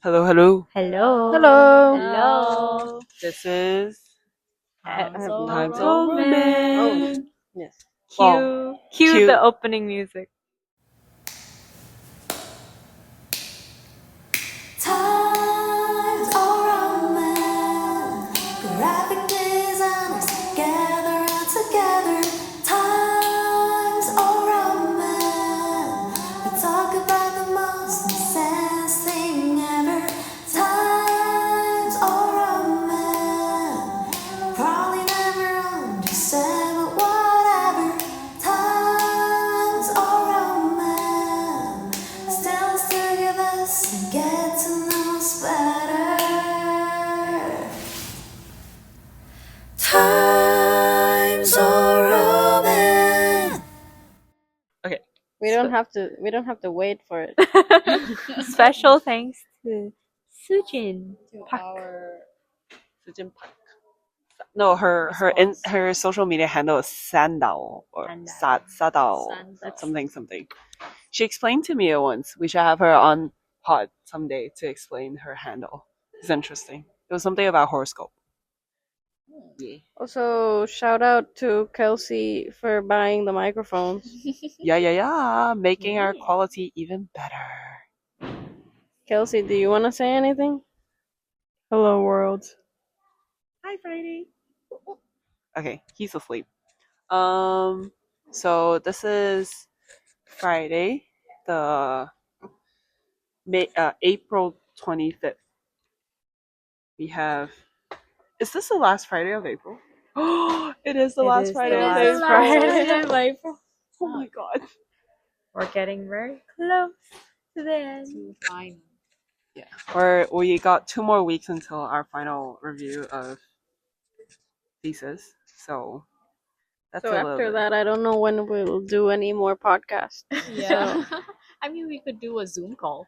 Hello, hello. Hello. Hello. Hello. This is Times of Times of Romance. Romance. Yes. Cue cue. the opening music. Times are romance. Graphic designers gather together. Times are romance. We talk about the most nonsense thing ever. Times are romance. Probably never understand, but whatever. Times are romance. Still us together and get to know us better. Times are romance. Okay. We don't have to wait for it. Special thanks to Sujin. Sujin Park. No, her social media handle is Sandal or Sadao, something. She explained to me once. We should have her on pod someday to explain her handle. It's interesting. It was something about horoscope. Yeah. Also, shout out to Kelsey for buying the microphones. Yeah. Making our quality even better. Kelsey, do you want to say anything? Hello, world. Hi, Friday. Okay, he's asleep. So this is Friday, the April 25th. We have. Is this the last Friday of April? Oh, it is the It last is Friday the of last April. Friday of April. Oh my god. We're getting very close to the end. Yeah. We got 2 more weeks until our final review of thesis. So that's So a little after bit. that, I don't know when we'll do any more podcasts. Yeah. I mean, we could do a Zoom call.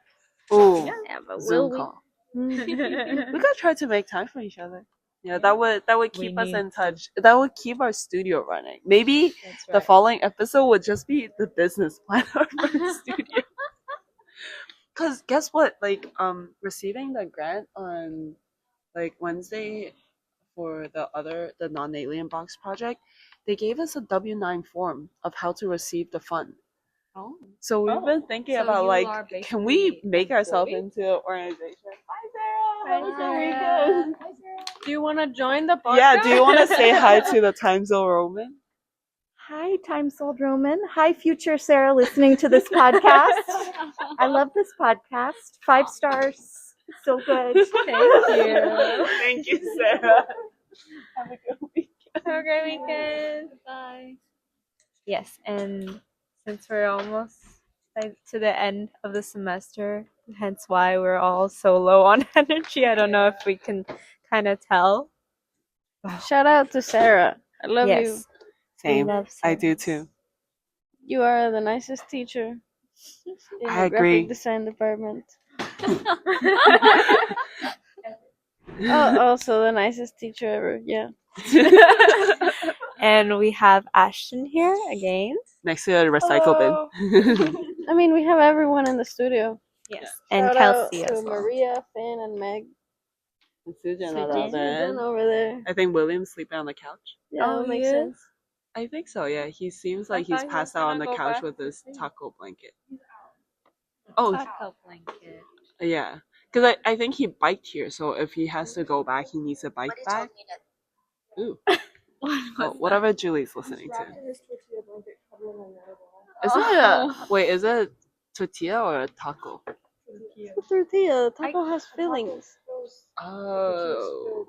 Ooh, Yeah, but Zoom will we? call. We gotta try to make time for each other. Yeah, that would We keep us need in touch. That would keep our studio running. Maybe That's the following episode would just be the business plan of our studio. Cause guess what? Like receiving the grant on like Wednesday for the non-alien box project, they gave us a W-9 form of how to receive the fund. Oh. So we've been thinking So about you like, are can we basically make ourselves employed? into an organization? Hi Sarah, how was your Sarah. weekend? Do you want to join the podcast? Yeah, do you want to say hi to the Times of Roman? Hi, Times Old Roman. Hi, future Sarah listening to this podcast. I love this podcast. 5 stars. So good. Thank you. Thank you, Sarah. Have a good week. Have a great weekend. Bye. Yes, and since we're almost to the end of the semester, hence why we're all so low on energy. I don't know if we can kind of tell. Shout out to Sarah. I love you. Yes, Same. we love I do Sarah. too. You are the nicest teacher in I the agree. graphic design department. Oh, also the nicest teacher ever. Yeah. And we have Ashton here again. Next to the recycle bin. I mean, we have everyone in the studio. Yes, and Shout Kelsey out to as well. Maria, Finn, and Meg. Susan Susan over there. I think William's sleeping on the couch. Yeah, Oh, that makes he is? sense. I think so, yeah. He seems like I he's thought he passed was out on gonna the go couch back with to his sleep. taco blanket. Oh, Taco blanket. yeah. Because I think he biked here, so if he has to go back, he needs a bike back. Ooh. Oh, whatever Julie's listening to. Is it a tortilla or a taco? The tortilla. Taco has fillings. Oh.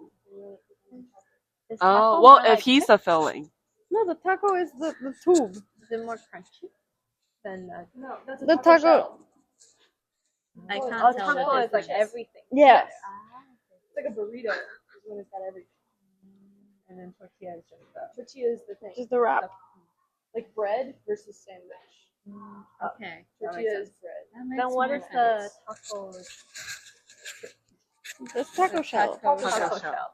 Is Oh, taco well, more if like he's the filling. No, the taco is the tube. Is it more crunchy than The taco. I can't Oh, tell the taco is like difference. everything. Yeah. It's like a burrito when it's got everything. And then tortilla is just the. Tortilla is the thing. Just the wrap. Like bread versus sandwich. Okay. Tortilla is bread. That makes Then what more is the sense. taco? The taco shell. Taco shell.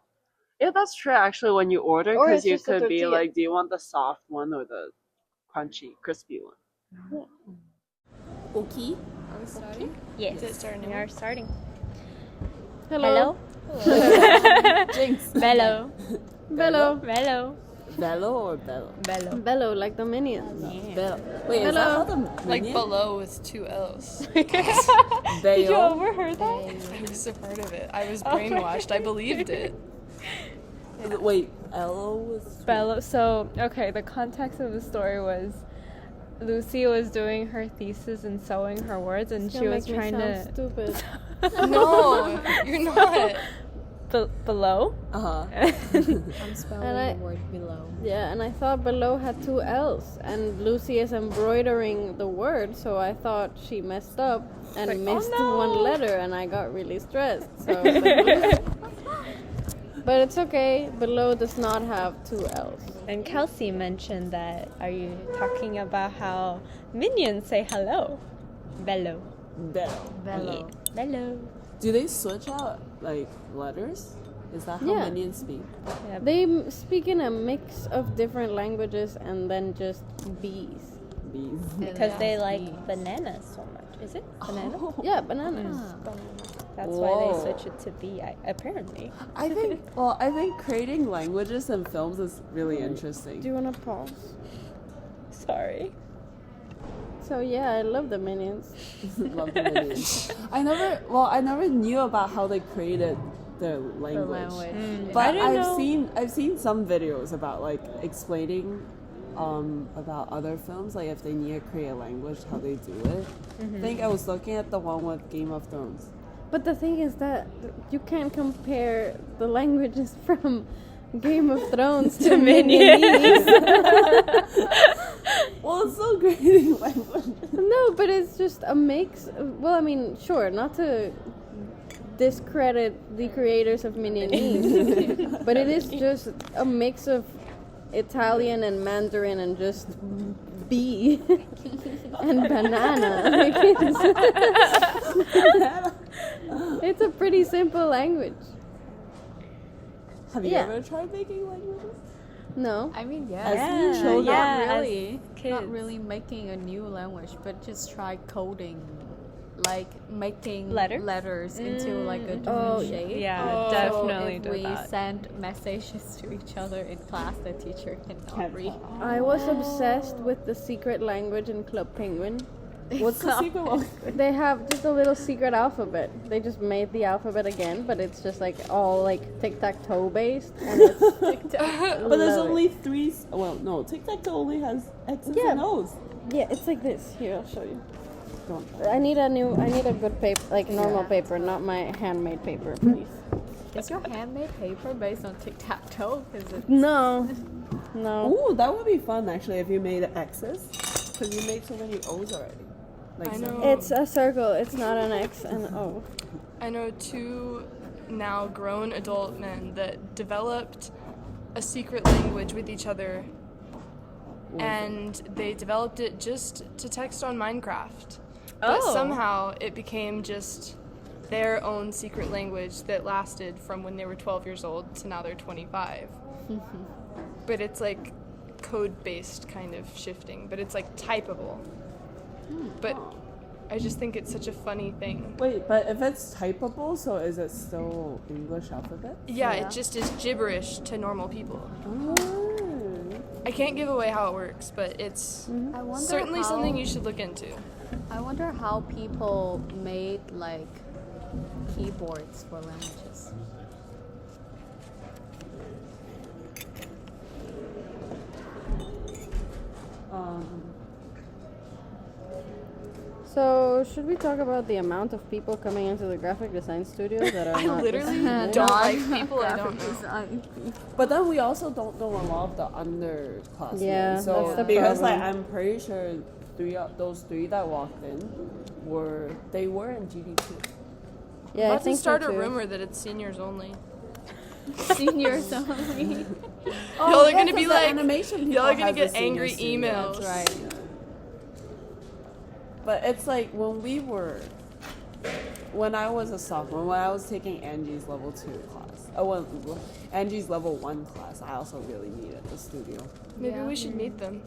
Yeah, that's true actually when you order, Or because it's you just a could be tortilla. like, do you want the soft one or the crunchy, crispy one? Okay. Are we starting? Yes, Is it starting we now? are starting. Hello. Jinx. Bello. Bello. Bello. Bello or Bello? Bello. Bello, like the minions. Bello. Wait, is that how the Like minion? below with 2 L's. Did you Bello? overheard that? I was a part of it. I was brainwashed. I believed it. Wait, Ello was. Bello. So, okay, the context of the story was Lucy was doing her thesis and sewing her words, and she was trying to. Stupid. No, you're not. Below? Uh huh. I'm spelling And I- the word below. Yeah, and I thought below had 2 L's, and Lucy is embroidering the word, so I thought she messed up and Like, missed oh no. one letter, and I got really stressed. So, I was like, but it's okay. Below does not have 2 L's. And Kelsey mentioned that. Are you talking about how minions say hello? Bello. Bello. Bello. Yeah. Bello. Do they switch out like letters? Is that how Yeah. minions speak? Yeah. They speak in a mix of different languages and then just bees. Bees. Because they like bananas so much. Is it banana? Yeah, bananas. That's why they Whoa. switch it to B, apparently. I think creating languages and films is really interesting. Do you want to pause? Sorry. So yeah, I love the minions. Love the minions. I never knew about how they created their language. But I don't know. I've seen some videos about like explaining about other films, like if they need to create a language, how they do it. I think I was looking at the one with Game of Thrones. But the thing is that you can't compare the languages from Game of Thrones to Minions. Well, it's still creating language. No, but it's just a mix. Well, I mean, sure, not to discredit the creators of Minions, but it is just a mix of Italian and Mandarin and just bee and banana. Like, it's a pretty simple language. Have you Yeah. ever tried making languages? No. I mean, As yeah. children? Not Yeah, really. as Not kids. really making a new language, but just try coding. Like making Letters? into like a different Oh, shape. Yeah, So definitely if do we that. send messages to each other in class, the teacher cannot read. I was obsessed with the secret language in Club Penguin. What's the secret one? They have just a little secret alphabet. They just made the alphabet again, but it's just like all like tic-tac-toe based. And it's But there's Love it. only three. Well, no, Tic-Tac-Toe only has X's Yeah. and O's. Yeah, it's like this. Here, I'll show you. Don't. I need a good paper, like normal paper, not my handmade paper, please. Is your handmade paper based on tic-tac-toe? Is it? No. No. Ooh, that would be fun actually if you made X's, because you made so many O's already. Like I so- know. It's a circle, it's not an X and O. I know 2 now grown adult men that developed a secret language with each other, and they developed it just to text on Minecraft. But Oh. somehow it became just their own secret language that lasted from when they were 12 years old to now they're 25. But it's like code-based kind of shifting, but it's like typable. But I just think it's such a funny thing. Wait, but if it's typable, so is it still English alphabet? Yeah, it just is gibberish to normal people. Oh. I can't give away how it works, but it's I wonder certainly how, something you should look into. I wonder how people made like keyboards for languages. So, should we talk about the amount of people coming into the graphic design studio that are I not literally visible? don't like people I don't know. But then we also don't know a lot of the underclassmen. Yeah, so that's the because like problem. I'm pretty sure those three that walked in were in GD2. Yeah, I About to think start so a too. rumor that it's seniors only. Seniors only. Y'all are gonna be like, animation y'all are people gonna have get the angry senior emails. studio. That's right. But it's like when I was a sophomore, when I was taking Angie's level 2 class, Angie's level 1 class, I also really needed the studio. Maybe we should meet them.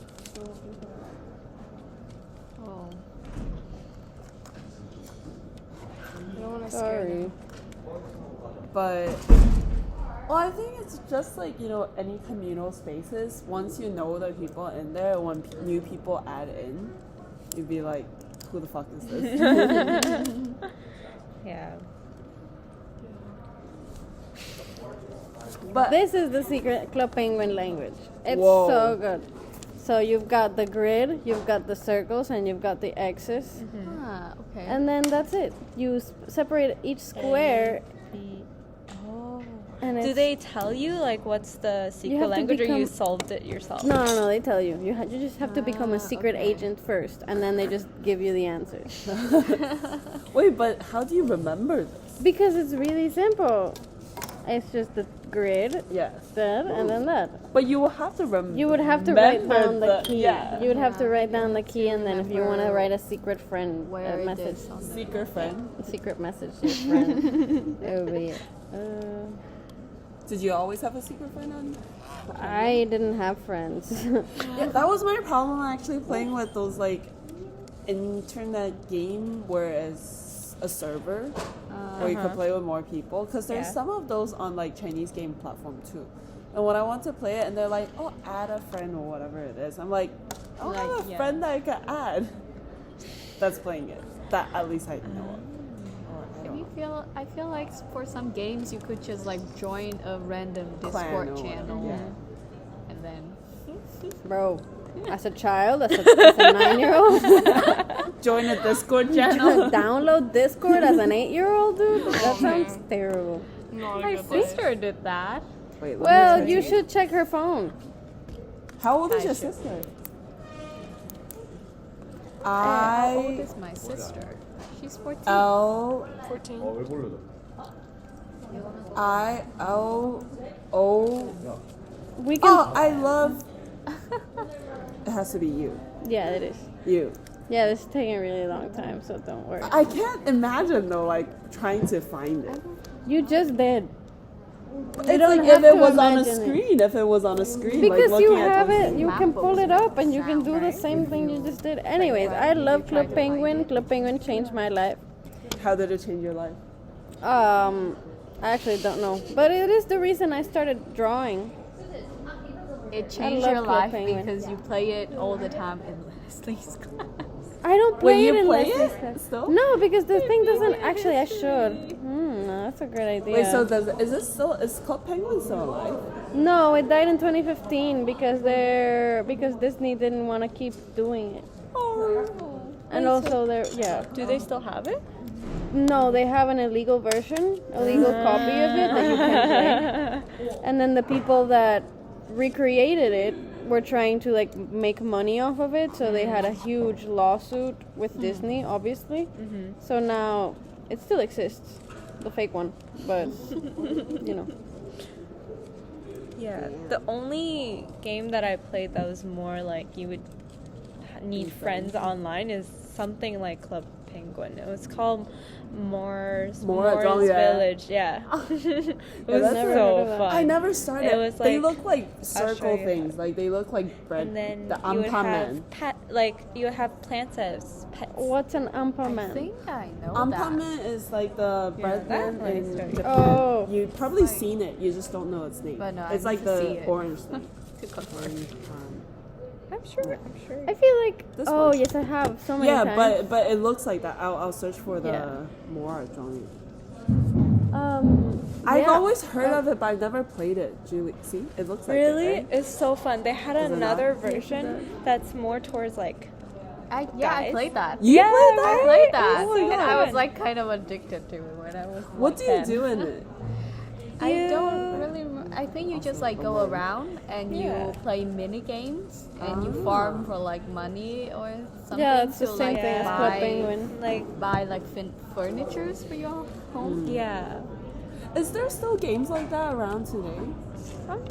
Oh. I don't want to scare Sorry. them. But well, I think it's just like, you know, any communal spaces. Once you know the people in there, when new people add in, you'd be like, who the fuck is this? Yeah. But This is the secret Club Penguin language. It's Whoa. so good. So you've got the grid, you've got the circles, and you've got the X's. Ah, okay. And then that's it. You separate each square, Oh. and it's, Do they tell you like what's the secret have to language, or you become- solved it yourself? No, they tell you. You just have to become a secret okay. agent first, and then they just give you the answers. wait, but how do you remember this? Because it's really simple. It's just the grid, Yes. that, and then that. But you will have to remember. You would have to write down the key. Yeah. You would have to write down the key, and then if you want to write a secret friend Where it message, is on the Secret friend. secret message to your friend, it would be. Did you always have a secret friend on? I didn't have friends. Yeah, that was my problem actually playing with those like internet game where it's a server where you could play with more people, because there's Yeah. some of those on like Chinese game platform too. And when I want to play it and they're like, oh, add a friend or whatever it is, I'm like, I don't have a yeah. friend that I could add. That's playing it. That at least I know of. I feel like for some games you could just like join a random Clan Discord or channel, yeah. and then Bro, as a child, as a 9-year-old, Join a Discord channel. download Discord as an 8-year-old, dude? That sounds terrible. Not a my good life. sister did that. Wait, let me Well, check you it. should check her phone. How old is I your should. sister? How old I is my sister? She's 14. L 14. I L O. We can. Oh, I love. It has to be you. Yeah, it is. You. Yeah, this is taking a really long time, so don't worry. I can't imagine though, like trying to find it. You just did. It's don't like have if it to was on a imagine it. screen. If it was on a screen, Because like you looking have at it, you can pull it up and you can do the right? same thing you just did. Anyways, I love Club Penguin. Club Penguin changed my life. How did it change your life? I actually don't know, but it is the reason I started drawing. It changed love your Club life Penguin. because you play it all the time in Leslie's class. I don't play Wait, it you in play Leslie's it class. still? No, because the thing doesn't. Actually, I should. No, that's a great idea. Wait, so is this still? Is Club Penguin still alive? No, it died in 2015 because Disney didn't want to keep doing it. Oh. And also Do they still have it? No, they have an illegal version, illegal copy of it that you can play. And then the people that recreated it were trying to like make money off of it, so they had a huge lawsuit with Disney, obviously. So now it still exists, the fake one, but you know. Yeah. The only game that I played that was more like you would need friends online is something like Club Penguin. It was called Moore's Oh, yeah. Village. Yeah. It was that's never heard so of that. fun. I never started. It was they like- look like show circle you. things. Like they look like bread. And then the you would ampa man. have you would have plants as pets. What's an ampa I man? think I know Ampa that. man is like the bread man that's in nice. Japan. Oh. You've probably seen it. You just don't know its name. But no, I it's need like to see the it. orange thing. Orange, I'm sure. I feel like This oh one. yes, I have so many yeah, times. but it looks like that. I'll search for the Yeah. more drawing. I've I've always heard of it, but I've never played it. Julie, see, it looks like Really? it, right? It's so fun. They had Is it another not? version that's more towards like I Guys. played that. You Yeah, played I that? played that, Oh my and I was God. like kind of addicted to it when I was. What like do you 10. do in it? I don't really. I think you just like go around and Yeah. you play mini games and you farm for like money or something. yeah, it's the to, same like, thing as buy, Club Penguin. like Buy like furnitures for your home. yeah. Is there still games like that around today? I'm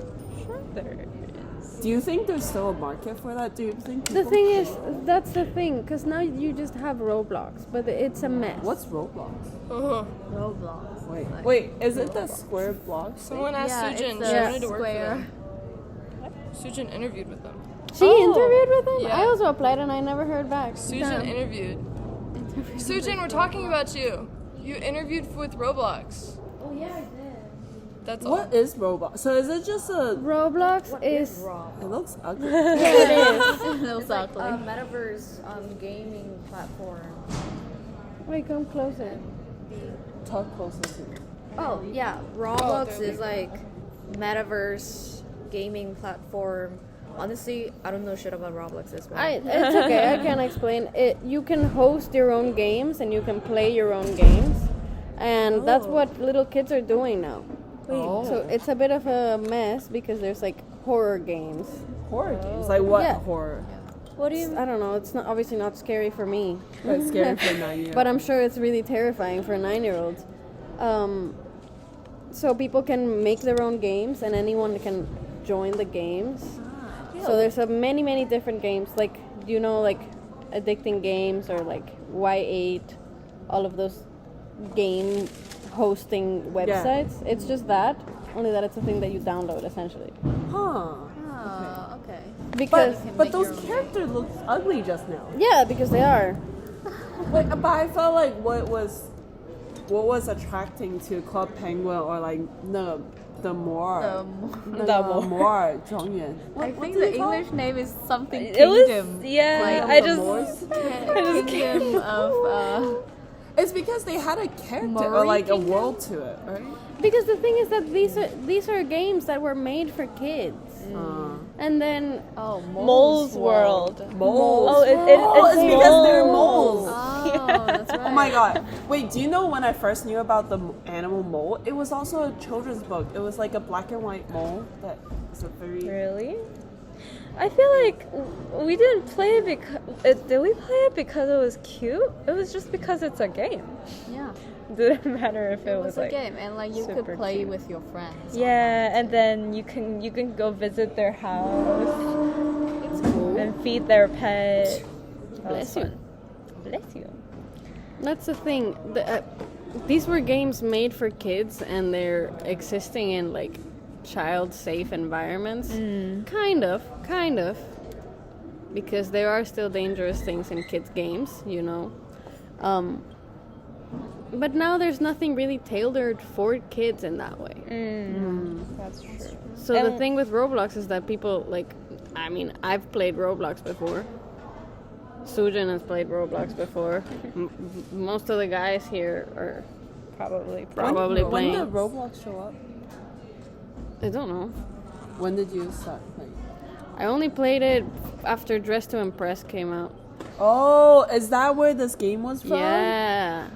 sure there is. Do you think there's still a market for that? Do you think The people- thing is, that's the thing, because now you just have Roblox, but it's a mess. What's Roblox? Roblox. Wait, is it the square blocks? Someone asked Yeah, Sujin. it's She a wanted to work for square. them. Sujin interviewed with them. She interviewed with him? Yeah. I also applied and I never heard back. Sujin interviewed. Sujin, we're talking about you. You interviewed with Roblox. Oh yeah, I did. That's all. What is Roblox? So is it just a? Roblox is It looks ugly. it is. Exactly. Metaverse gaming platform. Wait, come closer. Talk closer to me. Oh yeah, Roblox is like metaverse gaming platform. Honestly, I don't know shit about Roblox as well. It's okay. I can explain it. You can host your own games and you can play your own games, and that's what little kids are doing now. So it's a bit of a mess because there's like horror games. Horror games? Like what Yeah. horror? What do you? I don't know. It's not obviously not scary for me, That's scary for 9 years. but I'm sure it's really terrifying for 9-year-olds. So people can make their own games, and anyone can join the games. So there's many different games, like like addicting games or like Y8, all of those game hosting websites. It's just that, only that it's a thing that you download essentially. Huh. Oh, okay. Because But those characters look ugly just now. yeah, because they are. But I felt like what was attracting to Club Penguin or like the more more 庄园. I think the English name is something It was kingdom. I just Kingdom of It's because they had a character or like a world to it, right? Because the thing is that these are games that were made for kids, and then Mole's World. Moles. Oh, it's because they're moles. moles. Oh, that's right. Oh my god. Wait, do you know when I first knew about the animal mole? It was also a children's book. It was like a black and white mole that was a very... Really? I feel like we didn't play it because... did we play it because it was cute? It was just because it's a game. Yeah. It didn't matter if It was was a like... game, and like you could super play cute. with your friends. Yeah, and then you can go visit their house It's cool. and feed their pet. Bless you. Bless you. that's the thing. These were games made for kids, and they're existing in like child-safe environments. Kind of, because there are still dangerous things in kids' games, But now there's nothing really tailored for kids in that way. That's true. So the thing with Roblox is that people I've played Roblox before. Sujin has played Roblox before. Most of the guys here are Probably. probably playing. When did Roblox show up? I don't know. When did you start playing? I only played it after Dress to Impress came out. Oh, is that where this game was from? Yeah.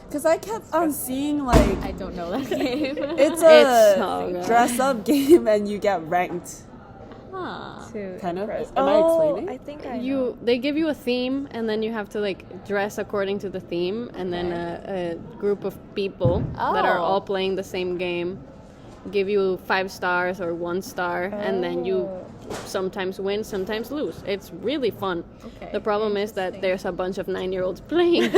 Because I kept on seeing like I don't know that game. it's It's a so good. dress up game and you get ranked. Kind of. Am I explaining? I think I know. They give you a theme, and then you have to like dress according to the theme, and then a group of people that are all playing the same game give you 5 stars or 1 star, and then you sometimes win, sometimes lose. It's really fun. Okay, The problem is that there's a bunch of 9-year-olds playing.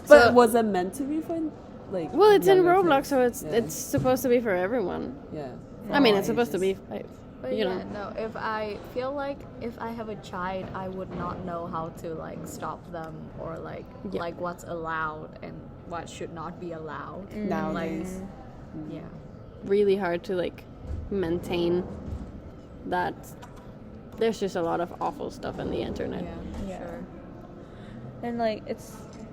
But was it meant to be fun? Like Well, it's in younger Roblox, kids? so it's Yeah. it's supposed to be for everyone. Yeah. I mean, it's supposed to be, But no. If I feel like if I have a child, I would not know how to like stop them or like what's allowed and what should not be allowed. Nowadays. Yeah. really hard to like maintain that. There's just a lot of awful stuff on the internet. Yeah. And like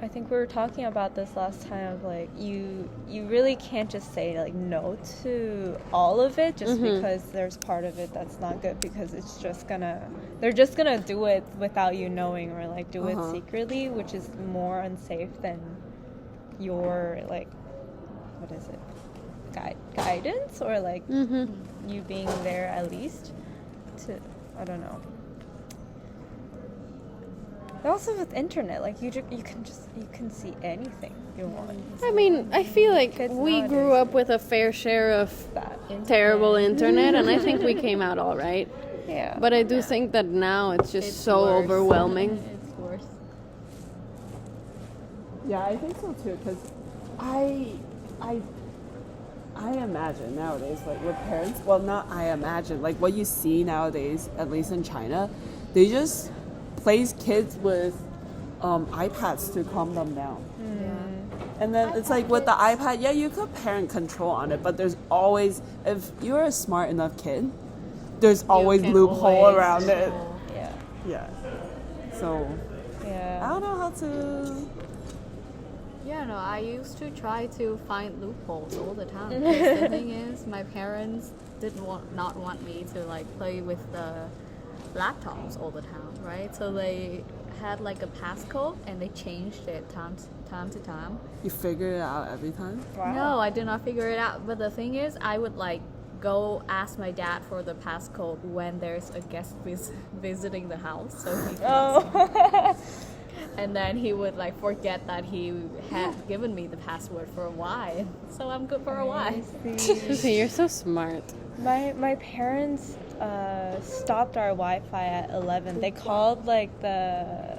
I think we were talking about this last time of like you really can't just say like no to all of it just because there's part of it that's not good, because they're just gonna do it without you knowing, or like do it secretly, which is more unsafe than your like, what is it, guidance, or like you being there at least to, I don't know. But also with internet, like you can see anything you want. I mean, I feel like Kids we grew nowadays. up with a fair share of That terrible internet, and I think we came out all right. Yeah. But I do think that now it's just so overwhelming. It's worse. Yeah, I think so too. Because I imagine nowadays, like with parents. Well, not I imagine. Like what you see nowadays, at least in China, they just place kids with iPads to calm them down. And then it's like with the iPad, yeah, you could parent control on it, but there's always, if you're a smart enough kid, there's always can loophole always around it. loophole. Yeah. Yeah. So I Yeah. don't know how to. Yeah, no, I used to try to find loopholes all the time. Because the thing is, my parents not want me to like play with the laptops all the time, right? So they had like a passcode and they changed it time to time. You figure it out every time. No, I did not figure it out. But the thing is, I would like go ask my dad for the passcode when there's a guest visiting the house, so he can and then he would like forget that he had given me the password for a while. So I'm good for a while. Susie, you're so smart. My parents stopped our Wi-Fi at 11. They called like the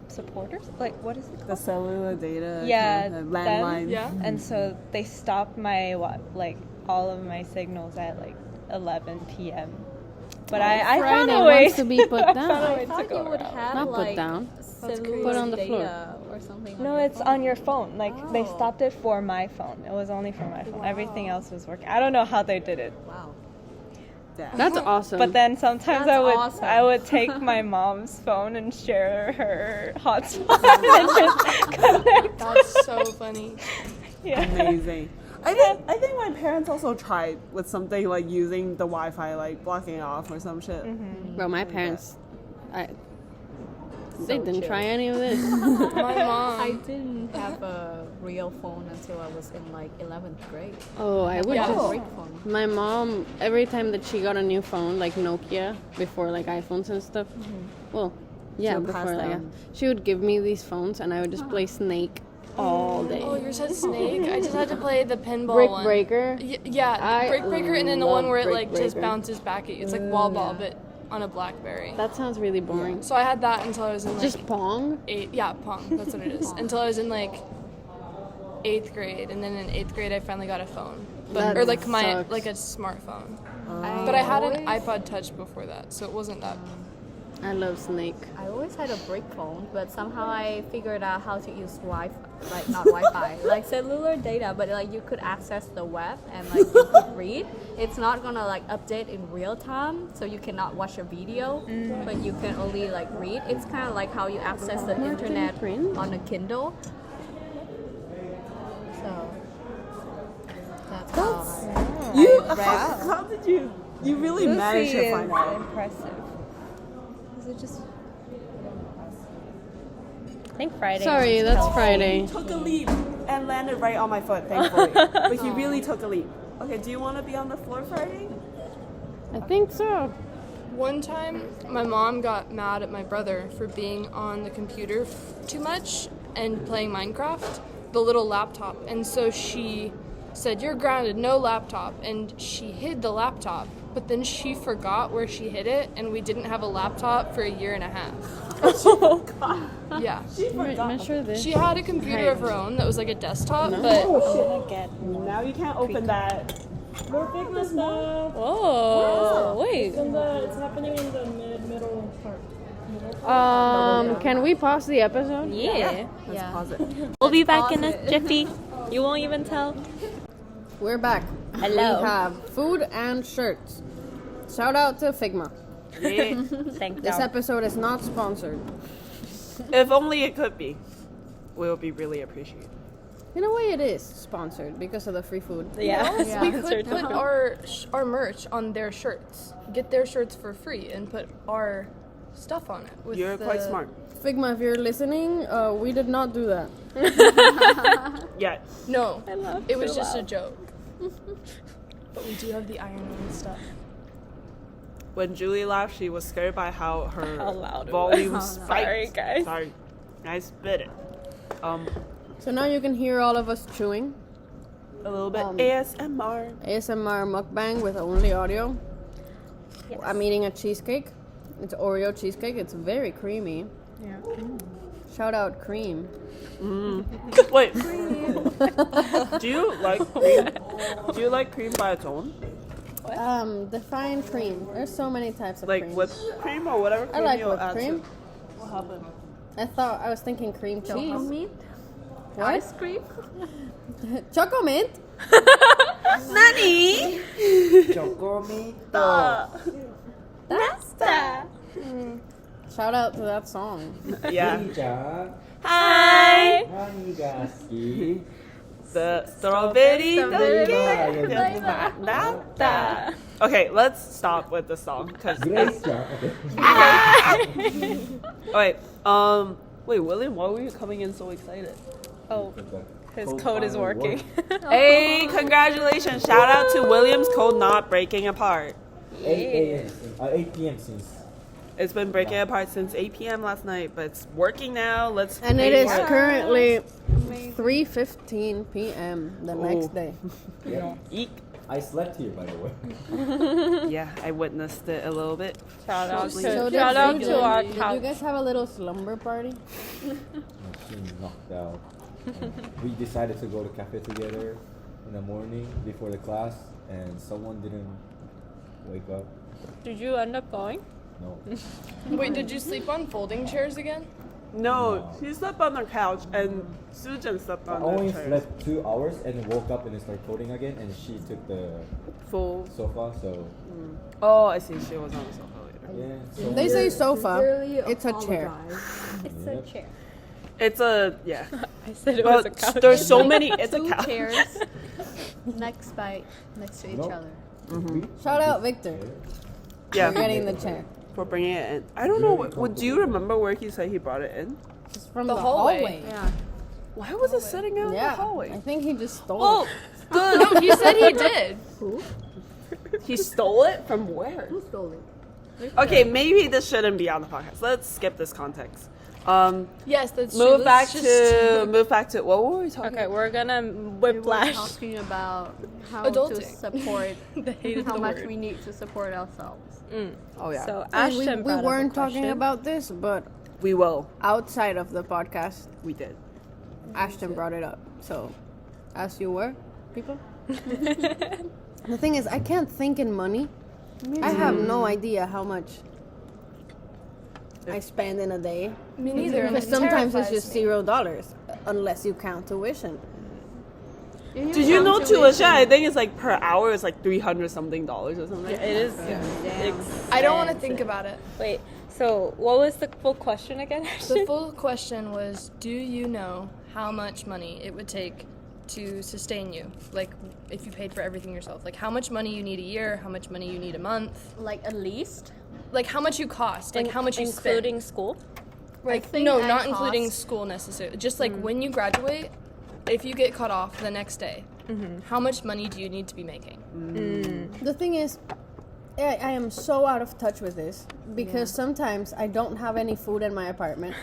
supporters. Like what is it called? The cellular data. Yeah, the them. landline. Yeah. And so they stopped my all of my signals at like 11 p.m. But I found Friday a way wants to be put I found a down. way I to thought go you would around. have Not put like down. cellular Put on the floor. data or something. No, on your it's phone. on your phone. Like they Oh. stopped it for my phone. It was only for my phone. Everything else was working. I don't know how they did it. Wow. That's awesome. But then sometimes That's I would awesome. take my mom's phone and share her hotspot and just connect. That's so funny. Yeah. Amazing. I think my parents also tried with something like using the Wi-Fi, like blocking it off or some shit. Bro, my parents, they didn't try any of this. My mom. I didn't have a real phone until I was in like 11th grade. Oh, I would Yeah. just. Brick phone. My mom, every time that she got a new phone, like Nokia, before like iPhones and stuff, well, yeah, She would pass before like, down. she would give me these phones and I would just play Snake all day. Oh, yours had Snake. I just had to play the pinball Brick one. Breaker. Yeah, I Brick Breaker, and then the love one where it Brick like just Breaker. bounces back at you. It's like wall ball, but on a BlackBerry. That sounds really boring. So I had that until I was in like Just Pong. Pong. That's what it is. Until I was in like 8th grade, and then in 8th grade I finally got a phone, That or like my sucks. like a smartphone. But I had an iPod Touch before that, so it wasn't that. I love Snake. I always had a brick phone, but somehow I figured out how to use Wi-Fi, like not Wi-Fi, like cellular data, but like you could access the web and like you could read. It's not gonna like update in real time, so you cannot watch a video, but you can only like read. It's kind of like how you access the internet on a Kindle. So that's how You I read. how did you really managed to find out? Impressive. Is it just? I think Friday. Sorry, was that's helpful. Friday. Took a leap and landed right on my foot, thankfully. But he really took a leap. Okay, do you want to be on the floor Friday? I think so. One time, my mom got mad at my brother for being on the computer too much and playing Minecraft, the little laptop. And so she said, "You're grounded, no laptop." And she hid the laptop, but then she forgot where she hid it, and we didn't have a laptop for a year and a half. Oh God. Yeah. Measure this. She had a computer of her own that was like a desktop, but Now you can't open that. More Figma stuff. Oh, wait. It's happening in the middle part. Can we pause the episode? Yeah. Let's pause it. We'll be back in a jiffy. You won't even tell. We're back. Hello. We have food and shirts. Shout out to Figma. Yeah. Thank This you. episode is not sponsored. If only it could be. We'll be really appreciated. In a way, it is sponsored because of the free food. Yeah. we could put our merch on their shirts. Get their shirts for free and put our stuff on it. With You're quite smart. Figma, if you're listening, we did not do that. Yeah. No, it was just a joke. But we do have the Iron Man stuff. When Julie laughed, she was scared by how her How loud it volume was. spiked. Sorry, guys. Sorry. I spit it. So now you can hear all of us chewing. A little bit ASMR. ASMR mukbang with only audio. I'm eating a cheesecake. It's Oreo cheesecake. It's very creamy. Yeah. Shout out cream. Wait. Do you like cream? Do you like cream by its own? Define cream. There's so many types of Like cream. whipped cream or whatever cream I like you whipped add cream. to? What happened? I was thinking cream cheese. Ice cream? Choco mint. Nani? Chocomito. Shout out to that song. Yeah. Ninja. Hi. Nani ga suki? The strawberry Flavor. Okay, let's stop with the song because Great job. Okay. wait, William, why were you coming in so excited? Oh, his code is working. Hey, congratulations! Shout out to William's code not breaking apart. 8 p.m. since. It's been breaking apart since 8 p.m. last night, but it's working now. Let's And it pray is for currently 3:15 p.m. the next day. Yeah. Eek. I slept here, by the way. Yeah, I witnessed it a little bit. Shout out So to, did shout out you- to our Did you couch. guys have a little slumber party? She knocked out. We decided to go to cafe together in the morning before the class, and someone didn't wake up. Did you end up going? No. Wait, did you sleep on folding chairs again? No, No. she slept on the couch and Sujan slept I on only the chair. slept 2 hours and then woke up and then started coding again, and she took the Full. sofa, so Oh, I see. She was on the sofa later. yeah. So They say sofa. Sincerely It's a chair. apologize. It's Yep. a chair. It's a yeah. I said it was a But couch. there's so many. It's a Two couch. chairs next to each Nope. other. Shout out Victor Yeah, for getting the chair. for bringing it in. I don't know. Would you remember where he said he brought it in? It's from The the, hallway. hallway. Yeah. Why was it sitting out in the Yeah, I hallway? think he just stole Oh, it. good. No, he said he did. He stole it from where? Who stole it? Okay, maybe this shouldn't be on the podcast. Let's skip this context. Yes, that's true. Move back Let's just- move back to what were we talking? Okay, we're gonna We were whiplash. talking about how Adulting. to support, The hate of how the much word. we need to support ourselves. Oh yeah, So And we Ashton brought up a weren't talking question. about this, but we will. outside of the podcast, We did. Ashton brought it up. So, as you were, people. The thing is, I can't think in money. I have no idea how much I spend in a day. Me neither. and Because it sometimes it's terrifies just me. $0 unless you count tuition. Did you know tuition? I think it's like per hour. It's like $300 something or something. It is. I don't want to think about it. Wait. So what was the full question again? The full question was, do you know how much money it would take to sustain you? Like, if you paid for everything yourself. Like, how much money you need a year, how much money you need a month. Like at least. Like, how much you cost. Like, how much you spend. including school? Like, think no, at not including cost. school necessarily. Just like when you graduate, if you get cut off the next day, how much money do you need to be making? The thing is, I am so out of touch with this because sometimes I don't have any food in my apartment.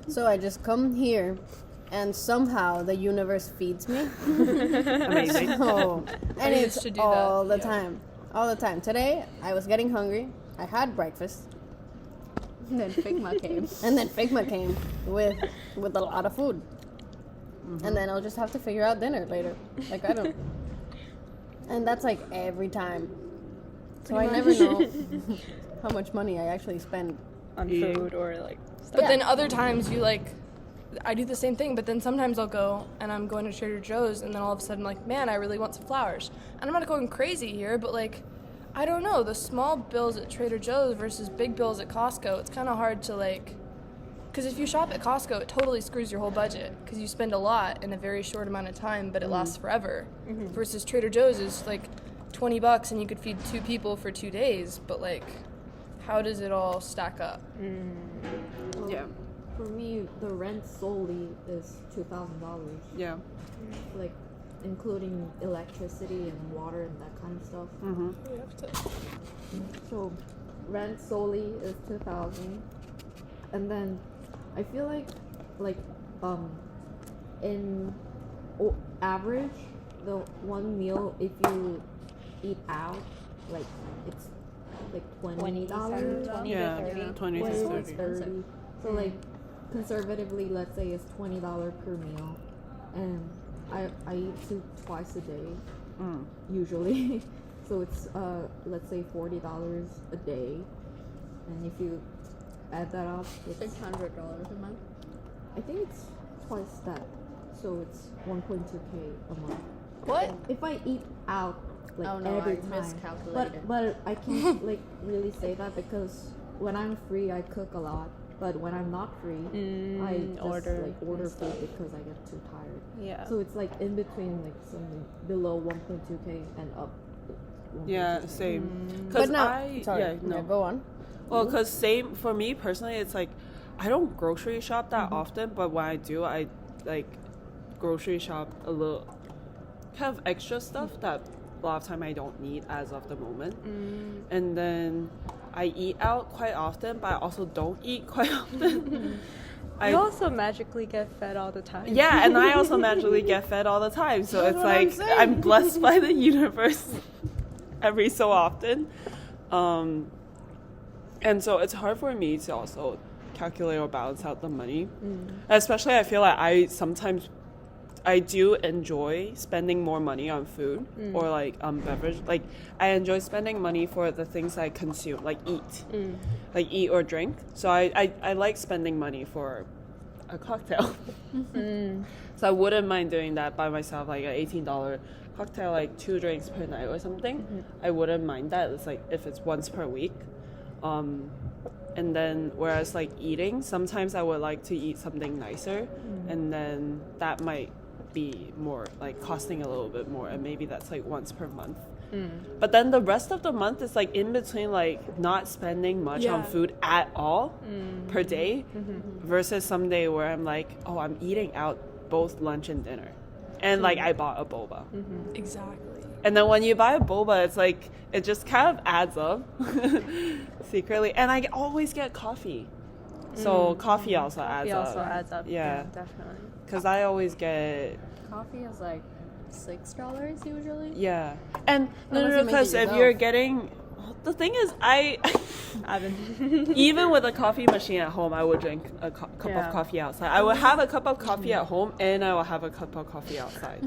So I just come here and somehow the universe feeds me. Amazing. So, and I it's used to do all that, the yeah. time. All the time. Today, I was getting hungry. I had breakfast. And then Figma came. And then Figma came with a lot of food. And then I'll just have to figure out dinner later. Like, I don't. And that's like every time. So I never know how much money I actually spend. On Yeah. food or like But Yeah. then other times you like, I do the same thing, but then sometimes I'll go and I'm going to Trader Joe's and then all of a sudden like, man, I really want some flowers. And I'm not going crazy here, but like, I don't know, the small bills at Trader Joe's versus big bills at Costco, it's kind of hard to like, because if you shop at Costco, it totally screws your whole budget because you spend a lot in a very short amount of time, but it lasts forever. Versus Trader Joe's is like $20 and you could feed 2 people for 2 days, but like, how does it all stack up? Yeah. For me, the rent solely is $2,000, Yeah. like including electricity and water and that kind of stuff. We have to. So rent solely is 2,000, and then I feel like in average, the one meal if you eat out, like it's like $20. Yeah. 20 to 20 to 30. 30. So like conservatively, let's say it's $20 per meal, and I eat soup twice a day usually. So it's let's say $40 a day, and if you add that up, it's $600 a month. I think it's twice that. so it's 1.2k a month. What? If I eat out like Oh, no, every I time, miscalculated. but I can't like really say that because when I'm free I cook a lot, but when I'm not free I just order order and stuff. food because I get too tired. Yeah. So it's like in between, like something below 1.2k and up. 1.2K. Yeah, same. But Cause now, I sorry, yeah no. go on. Well, cause same for me personally, it's like I don't grocery shop that often, but when I do, I like grocery shop a little, kind of extra stuff that a lot of time I don't need as of the moment, and then I eat out quite often, but I also don't eat quite often. You also magically get fed all the time. Yeah, and I also naturally get fed all the time, so That's it's what I'm like saying. I'm blessed by the universe every so often. And so it's hard for me to also calculate or balance out the money. Especially I feel like I do enjoy spending more money on food or like beverage. Like I enjoy spending money for the things I consume, like eat or drink. So I like spending money for a cocktail. So I wouldn't mind doing that by myself, like an $18 cocktail, like 2 drinks per night or something. I wouldn't mind that. It's like if it's once per week. And then whereas like eating, sometimes I would like to eat something nicer, and then that might be more like costing a little bit more, and maybe that's like once per month. But then the rest of the month is like in between, like not spending much on food at all per day, versus some day where I'm like, oh, I'm eating out both lunch and dinner, and like I bought a boba. Exactly. And then when you buy a boba, it's like it just kind of adds up secretly. And I always get coffee, so coffee also adds up. also adds up. Yeah, Definitely. because I always get Coffee is like $6 usually. yeah. And Unless you make it because if yourself. you're getting, the thing is, even with a coffee machine at home, I would drink a cup of coffee outside. I would have a cup of coffee at home, and I will have a cup of coffee outside.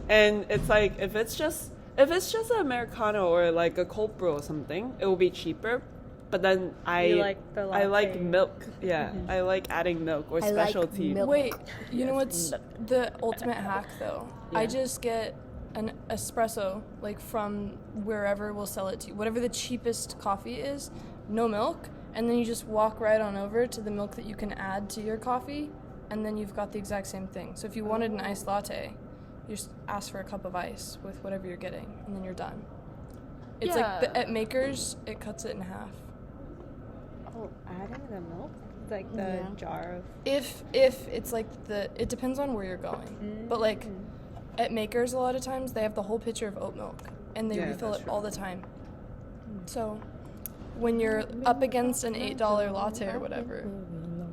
And it's like if it's just an Americano or like a cold brew or something, it will be cheaper. But then You like the I like latte. milk. Yeah, I like adding milk or specialty. Wait, you know what's the ultimate hack though? I just get an espresso like from wherever we'll sell it to you, whatever the cheapest coffee is, no milk, and then you just walk right on over to the milk that you can add to your coffee, and then you've got the exact same thing. So if you wanted an iced latte, you just ask for a cup of ice with whatever you're getting, and then you're done. It's like at Makers, it cuts it in half. Oh, adding the milk? Like the jar of... If it's like it depends on where you're going. But like at Makers, a lot of times they have the whole pitcher of oat milk, and they refill it all the time. So when you're up against an $8 latte or whatever,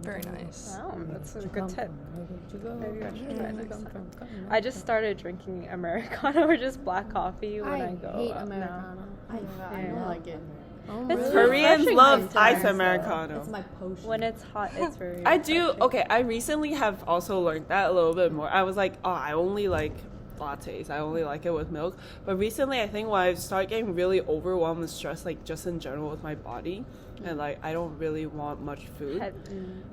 very nice. Oh, that's a good tip. Maybe I should try it next time. I just started drinking Americano or just black coffee when I go hate up Americano. I don't like it. It's Koreans refreshing love sometimes, ice though. Americano. It's my potion. When it's hot, it's very I do. refreshing. Okay, I recently have also learned that a little bit more. I was like, oh, I only like lattes. I only like it with milk. But recently, I think when I started getting really overwhelmed and stressed, like just in general with my body, and like I don't really want much food,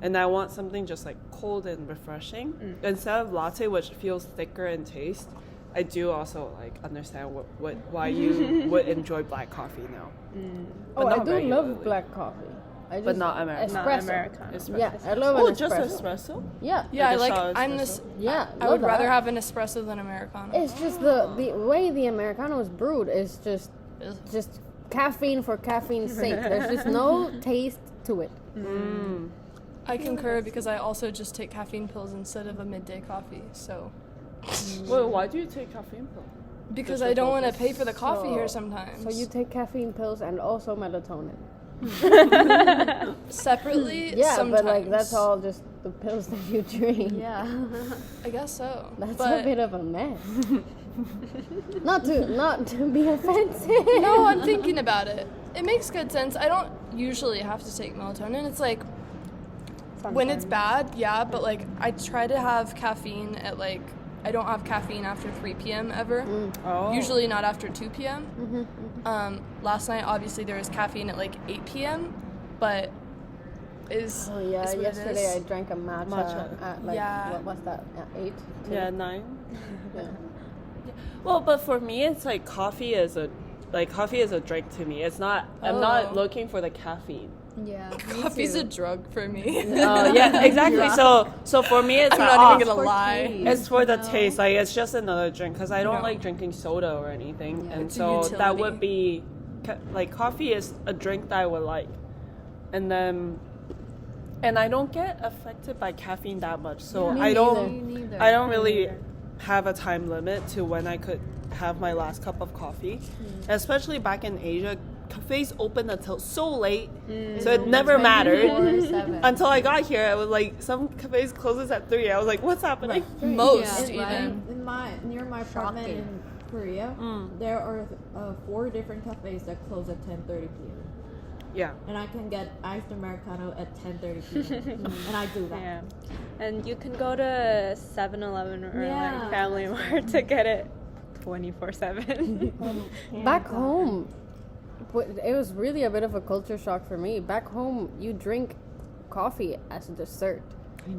and I want something just like cold and refreshing instead of latte, which feels thicker in taste. I do also like understand why you would enjoy black coffee now. But Oh, I not do regularly. love black coffee. But not Americano. Not Espresso. Americano. Yeah, I love Oh, an just espresso. espresso? Yeah. Yeah, Like a shot I'm espresso? this. Yeah, I would love rather that. have an espresso than Americano. It's just the way the Americano is brewed is just caffeine for caffeine's sake. There's just no taste to it. I concur because I also just take caffeine pills instead of a midday coffee. So Well, why do you take caffeine pill? because Just I for don't want to focus. pay for the coffee here So- sometimes. So you take caffeine pills and also melatonin. separately. Yeah, sometimes. but like that's all just the pills that you drink. Yeah. I guess so. That's but a bit of a mess. not to be offensive. no, I'm thinking about it. It makes good sense. I don't usually have to take melatonin. It's like when it's bad, yeah, but like I try to have caffeine at like I don't have caffeine after 3 p.m. ever. Oh. Usually not after 2 p.m. Last night, obviously, there was caffeine at like 8 p.m., but is. Oh yeah, is what it yesterday is. I drank a matcha, Matcha. at like Yeah. what was that? At 8? Yeah, 9. Yeah. Well, but for me, it's like coffee is a drink to me. It's not. I'm not looking for the caffeine. Yeah. Coffee's a drug for me. Oh yeah, exactly. So for me, it's I'm like, not even for gonna lie. taste. it's for the taste. Like it's just another drink because I don't No. like drinking soda or anything, Yeah. and It's a so that utility. would be like coffee is a drink that I would like, and then. And I don't get affected by caffeine that much, so Me I don't. neither. I don't really have a time limit to when I could have my last cup of coffee. Especially back in Asia, cafes open until so late, so it never mattered. 24/7. Until I got here, I was like, some cafes closes at 3. I was like, what's happening? Most Yeah, right. even. Near my apartment Shocking. in Korea, there are 4 different cafes that close at 10:30 p.m. Yeah. And I can get iced americano at 10:30 p.m. and I do that. Yeah. And you can go to 7-Eleven or Yeah, like Family Mart to get it 24/7. Back home, it was really a bit of a culture shock for me. Back home, you drink coffee as a dessert.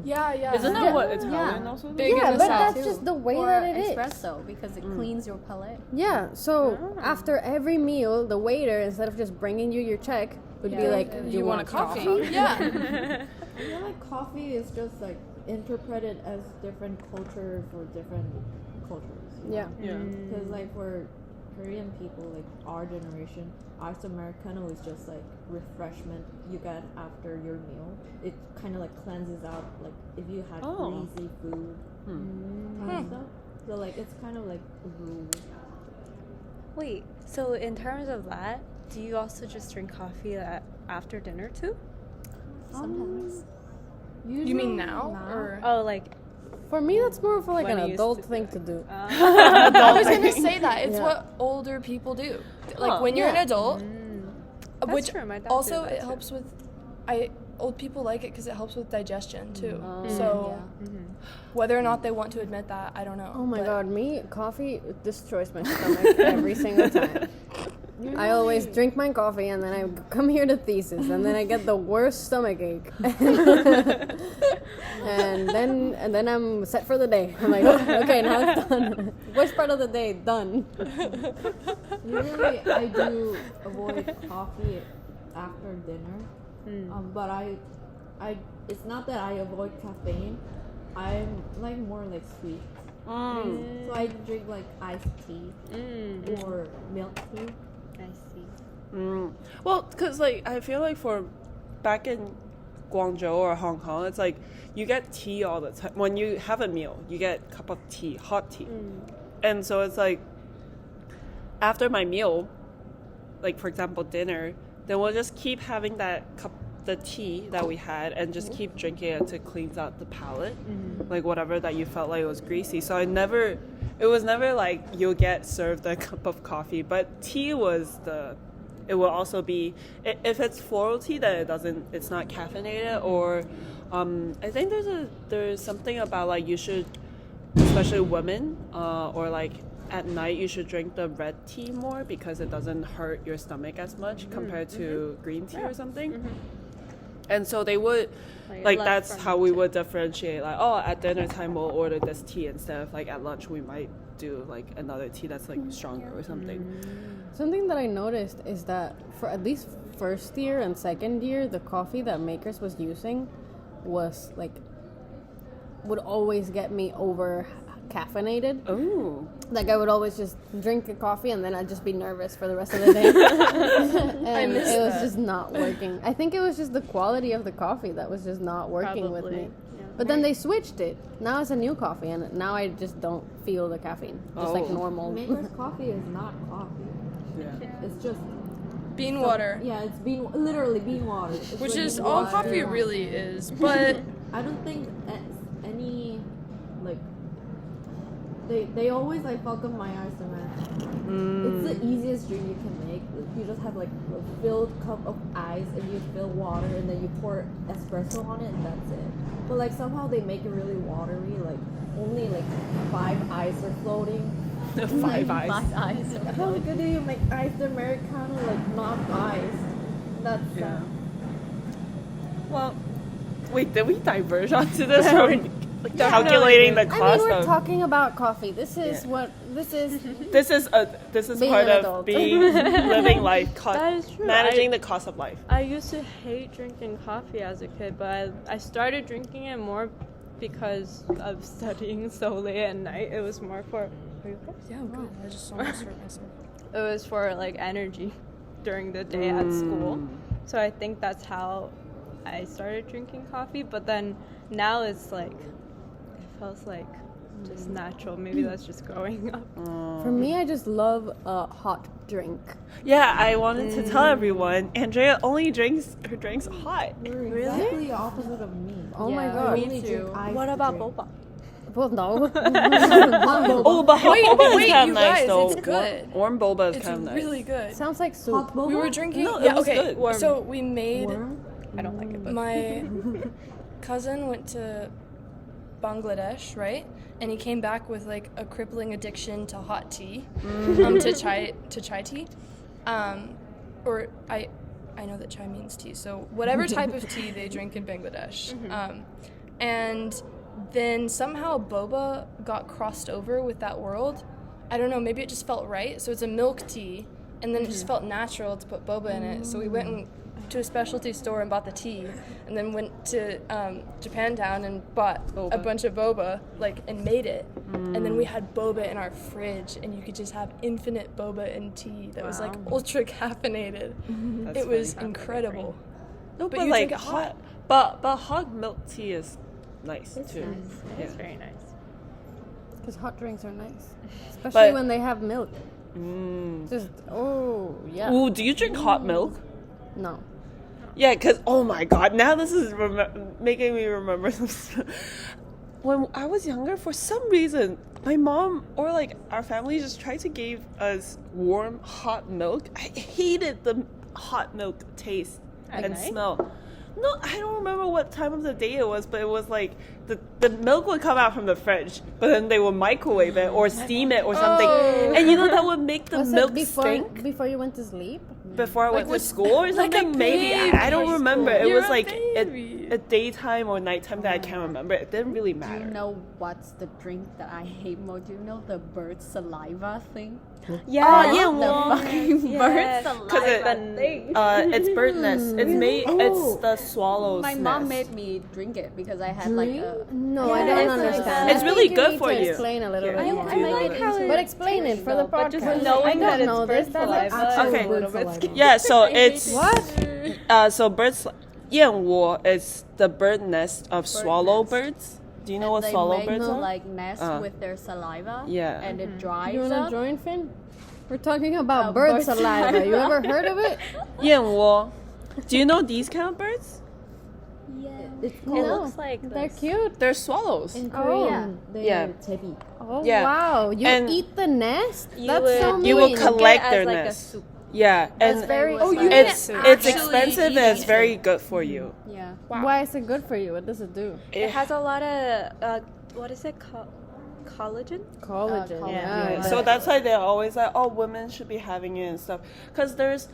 Yeah, yeah. Isn't that Yeah. what Italian also does? Big yeah, in the but South. that's just the way Or that it is. espresso because it cleans your palate. Yeah, so after every meal, the waiter, instead of just bringing you your check, would be like, "Do You want a coffee? Yeah. I feel like coffee is just like interpreted as different culture for different cultures. Yeah. Yeah. Because like for Korean people, like our generation, iced americano is just like refreshment you get after your meal. It kind of like cleanses out like if you had Oh. greasy food and stuff. So like it's kind of like a rule. Wait, so in terms of that, do you also just drink coffee after dinner too? Sometimes. You mean now? Or Oh, like For me, that's more of like When an you used adult to thing to do. I was gonna say that it's Yeah. what older people do. Like Huh. when you're an Yeah. adult, That's which true, my dad also did that it too. helps with. Old people like it because it helps with digestion too. Mm. So whether or not they want to admit that, I don't know. Oh my but god, me, coffee destroys my stomach every single time. I always drink my coffee and then I come here to thesis and then I get the worst stomach ache. and then I'm set for the day. I'm like, oh, okay, now it's done. Worst part of the day, done. Usually I do avoid coffee after dinner. But I it's not that I avoid caffeine. I'm like more like sweet. So I drink like iced tea or milk tea. I see. Well, because like I feel like for back in Guangzhou or Hong Kong, it's like you get tea all the time. When you have a meal, you get a cup of tea, hot tea, and so it's like after my meal, like for example dinner, then we'll just keep having that cup, the tea that we had, and just keep drinking it to cleanse out the palate, like whatever that you felt like it was greasy. So it was never like you'll get served a cup of coffee, but tea was it will also be, if it's floral tea, then it's not caffeinated, or I think there's something about like you should, especially women, or like at night you should drink the red tea more because it doesn't hurt your stomach as much compared to green tea or something. And so they would, like that's how we would differentiate, like, oh, at dinner time we'll order this tea instead of like at lunch we might do like another tea that's like stronger or something. Something that I noticed is that for at least first year and second year, the coffee that Makers was using was like would always get me over caffeinated. Oh. Like I would always just drink a coffee and then I'd just be nervous for the rest of the day. And miss it was that. just not working. I think it was just the quality of the coffee that was just not working with me. Yeah. But then they switched it. Now it's a new coffee and now I just don't feel the caffeine. Just like Oh. normal. Maker's coffee is not coffee. Yeah. It's just bean water, yeah, it's literally bean water. It's which like is all water. coffee really is. But I don't think any like they always like fuck up my iced americano. It's the easiest drink you can make. You just have like a filled cup of ice and you fill water and then you pour espresso on it and that's it. But like somehow they make it really watery. Like only like 5 ice are floating. 5 eyes. How good do you make iced americano like not ice? That's Yeah. Well, wait, did we diverge onto this from calculating the I cost mean, we're of? talking about coffee. This is Yeah. what this is. This is Being part an of adult. being living life, That is true. managing the cost of life. I used to hate drinking coffee as a kid, but I started drinking it more because of studying so late at night. It was more for. Are you okay? Yeah, I'm good. I just almost hurt myself. It was for like energy during the day at school. So I think that's how I started drinking coffee. But then now it's like it feels like just natural. Maybe that's just growing up. For me, I just love a hot drink. Yeah, I wanted to tell everyone. Andrea only drinks her drinks hot. You're exactly the opposite of me. Oh my Yeah, god. me Only drink too. iced What about drink. boba? Well, no. Oh, but hot boba wait, is kind you of nice guys, though. it's good. Warm boba is It's kind of nice. really good. Sounds like soup. Hot boba? We were drinking. No, it yeah, was okay. good. So we made. Worm? I don't like it, but My cousin went to Bangladesh, right? And he came back with like a crippling addiction to hot tea, to chai tea, or I know that chai means tea. So whatever type of tea they drink in Bangladesh, and then somehow boba got crossed over with that world. I don't know. Maybe it just felt right. So it's a milk tea, and then it just felt natural to put boba in it. So we went to a specialty store and bought the tea, and then went to Japantown and bought a bunch of boba, like, and made it. And then we had boba in our fridge, and you could just have infinite boba and tea that was like ultra caffeinated. It was incredible. No, but you like drink it hot, but hot milk tea is nice too. it's very nice. Because hot drinks are nice. Especially But- when they have milk. Just, oh, yeah. Ooh, do you drink hot milk? No. Yeah, because, oh my god, now this is making me remember some stuff. When I was younger, for some reason, my mom or like our family just tried to give us warm, hot milk. I hated the hot milk taste and smell. No, I don't remember what time of the day it was, but it was like the milk would come out from the fridge, but then they would microwave it or steam it or something. And you know that would make the Was milk it stink before you went to sleep? before I went to school or something. Maybe I don't remember. It was like a daytime or nighttime that I can't remember. It didn't really Do matter. you know what's the drink that I hate more? Do you know the bird saliva thing? Yeah, The fucking bird because saliva thing. it's bird nest. It's made. It's the swallow's My mom nest. made me drink it because I had like a. No, I don't it's like understand. a- It's I really think good need for to you. Explain a little Here, bit you more. do the- But explain it for the But just podcast. knowing I that don't it's know bird this. saliva That's Okay. a little bit scary. Yeah, so it's What? so birds. 燕窝 is the bird nest of swallow nest. birds. Do you know what They swallow make birds are? like nests with their saliva. Yeah. And it dries You wanna up. join, Finn? We're talking about About bird bird saliva. You ever heard of it? 燕窝. Do you know these kind of birds? It's It cool. looks like They're this. cute. They're swallows. In Oh. Korea, they're Yeah. tebi. Oh Yeah. wow! You And eat the nest? You That's would- so You will mean. collect as their like a nest. soup. Yeah, and It's very. it's expensive and it's very good for you. Yeah. Why is it good for you? What does it do? It has a lot of what is it called? Collagen? Collagen. collagen. Yeah. Yeah, so that's why they're always like, oh, women should be having it and stuff. Because there's,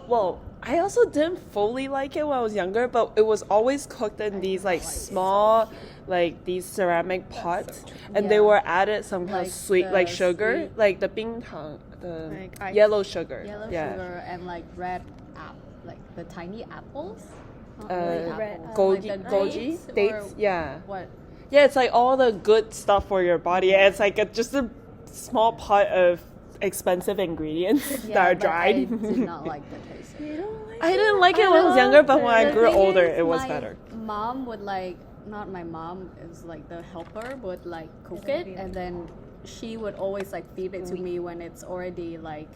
well, I also didn't fully like it when I was younger, but it was always cooked in these like small, like these ceramic pots, and they were added some kind of Like sweet, the like sugar, sweet- like the 冰糖, the Like ice. yellow sugar. Yellow yeah. sugar and like red like the tiny apples. Not Uh, really red- apples. Goji, like the goji, dates, dates, or yeah. what? Yeah, it's like all the good stuff for your body. It's like just a small pot of expensive ingredients that are but dried. I did not like the taste. I didn't like it when I was younger, but when I The grew thing older, is, it was my better. Mom would like, not my mom, it was like the helper would like cook it, and then she would always like feed it to me when it's already like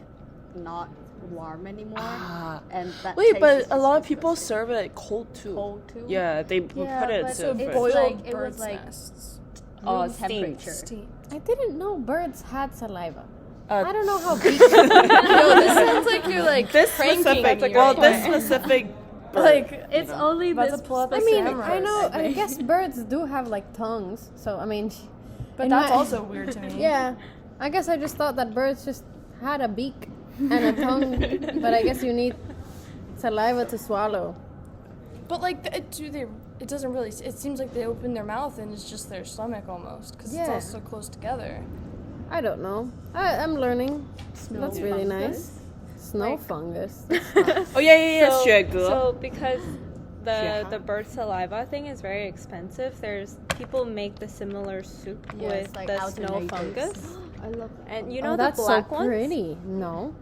not warm anymore. And that Wait, taste but is a lot of just people disgusting. serve it cold too. Cold too. Yeah, they put it but to it's fridge. Boiled like it bird's was like nests. room steamed. temperature. I didn't know birds had saliva. Uh, I don't know how big. No, this sounds like you're like This pranking specific, me well, right this now. specific bird. Like It's only About this. to pull up I a mean, camera. I know. I guess birds do have like tongues. So I mean, but in that's my- also weird to me. Yeah, I guess I just thought that birds just had a beak and a tongue, but I guess you need saliva to swallow. But like, it doesn't really. It seems like they open their mouth and it's just their stomach almost, because it's Yeah. all so close together. I don't know. I'm learning. That's really nice. Snow fungus. That's nice. Oh yeah, 雪蛤. So because Yeah. the bird saliva thing is very expensive, people make the similar soup Yeah, with it's like the snow alternators. fungus. I love that. And you Oh, know the that's black so ones? pretty. No.